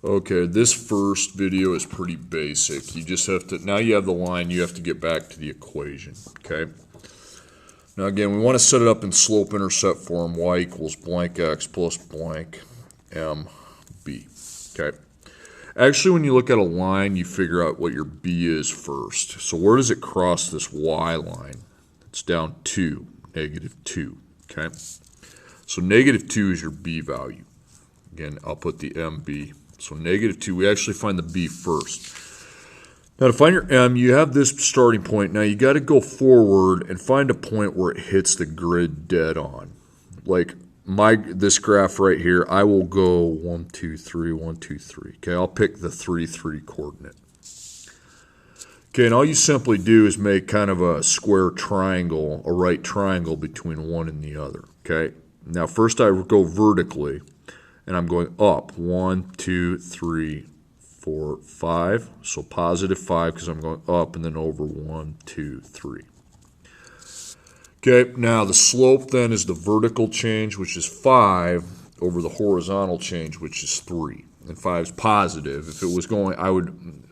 Okay, this first video is pretty basic. You just have to, now you have the line, you have to get back to the equation, okay? Now again, we want to set it up in slope-intercept form, y equals blank x plus blank mb, okay? Actually, when you look at a line, you figure out what your b is first. So where does it cross this y line? It's down 2, -2, okay? So -2 is your b value. Again, I'll put the mb. So -2, we actually find the b first. Now to find your m, you have this starting point. Now you got to go forward and find a point where it hits the grid dead on. Like this graph right here, I will go 1, 2, 3, 1, 2, 3. Okay, I'll pick the 3, 3 coordinate. Okay, and all you simply do is make kind of a square triangle, a right triangle between one and the other. Okay, now first I go vertically. And I'm going up 1, 2, 3, 4, 5. So +5 because I'm going up and then over 1, 2, 3. Okay, now the slope then is the vertical change, which is 5, over the horizontal change, which is 3. And 5 is positive. If it was going,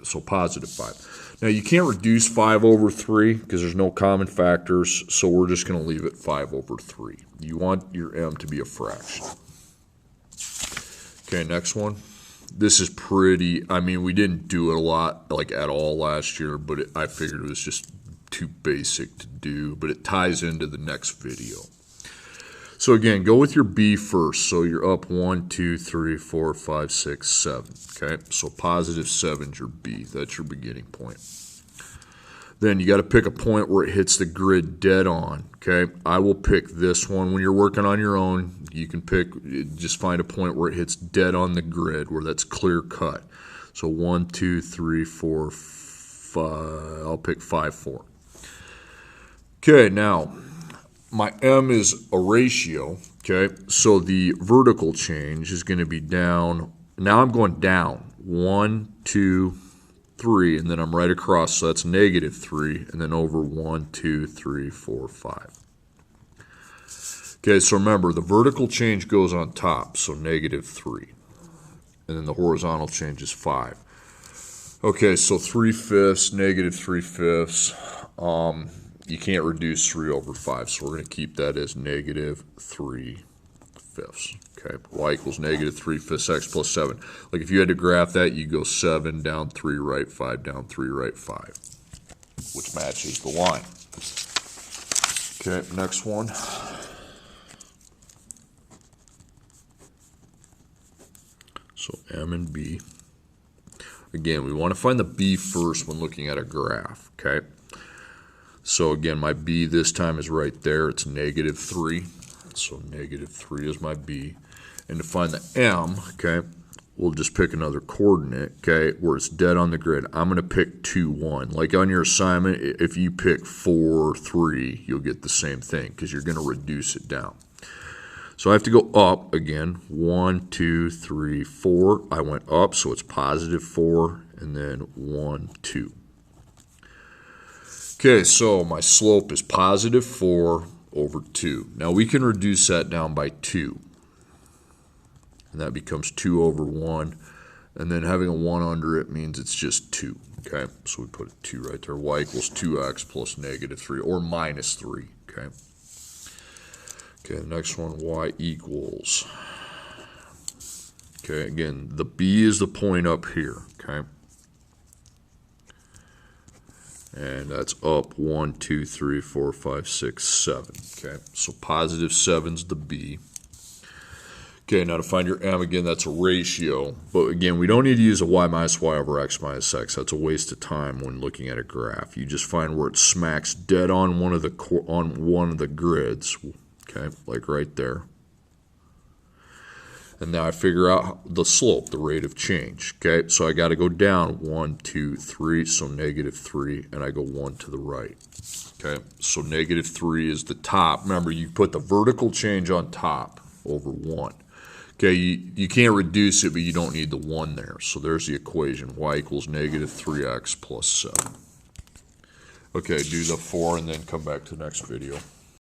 so +5. Now you can't reduce 5 over 3 because there's no common factors. So we're just going to leave it 5 over 3. You want your m to be a fraction. Okay, next one. This is pretty, I mean, we didn't do it a lot, like at all last year, but I figured it was just too basic to do, but it ties into the next video. So again, go with your b first. So you're up 1, 2, 3, 4, 5, 6, 7. Okay, so +7 is your b. That's your beginning point. Then you got to pick a point where it hits the grid dead on. Okay, I will pick this one. When you're working on your own, you can just find a point where it hits dead on the grid, where that's clear cut. So 1, 2, 3, 4, 5. I'll pick 5, 4. Okay, now my m is a ratio. Okay, so the vertical change is going to be down. Now I'm going down 1, 2, 3, and then I'm right across, so that's -3, and then over 1, 2, 3, 4, 5. Okay, so remember, the vertical change goes on top, so -3, and then the horizontal change is 5. Okay, so 3/5, -3/5. You can't reduce 3 over 5, so we're going to keep that as -3/5. Okay, y equals -3/5 x plus 7. Like if you had to graph that, you go 7 down 3 right, 5 down 3 right, 5, which matches the line. Okay, next one. So m and b. Again, we want to find the b first when looking at a graph. Okay, so again, my b this time is right there. It's -3. So -3 is my b. And to find the m, okay, we'll just pick another coordinate, okay, where it's dead on the grid. I'm going to pick 2, 1. Like on your assignment, if you pick 4, 3, you'll get the same thing because you're going to reduce it down. So I have to go up again. 1, 2, 3, 4. I went up, so it's +4, and then 1, 2. Okay, so my slope is +4 over 2. Now we can reduce that down by 2. And that becomes 2 over 1. And then having a 1 under it means it's just 2. Okay, so we put a 2 right there. Y equals 2x plus -3 or -3. Okay. Okay, the next one, y equals. Okay, again, the b is the point up here. Okay. And that's up 1, 2, 3, 4, 5, 6, 7. Okay, so +7's the b. Okay, now to find your m, again, that's a ratio. But again, we don't need to use a y minus y over x minus x. That's a waste of time when looking at a graph. You just find where it smacks dead on one of the grids. Okay, like right there. And now I figure out the slope, the rate of change. Okay, so I got to go down 1, 2, 3, so -3, and I go 1 to the right. Okay, so -3 is the top. Remember, you put the vertical change on top over 1. Okay, you can't reduce it, but you don't need the 1 there. So there's the equation. Y equals -3x plus 7. Okay, do the 4 and then come back to the next video.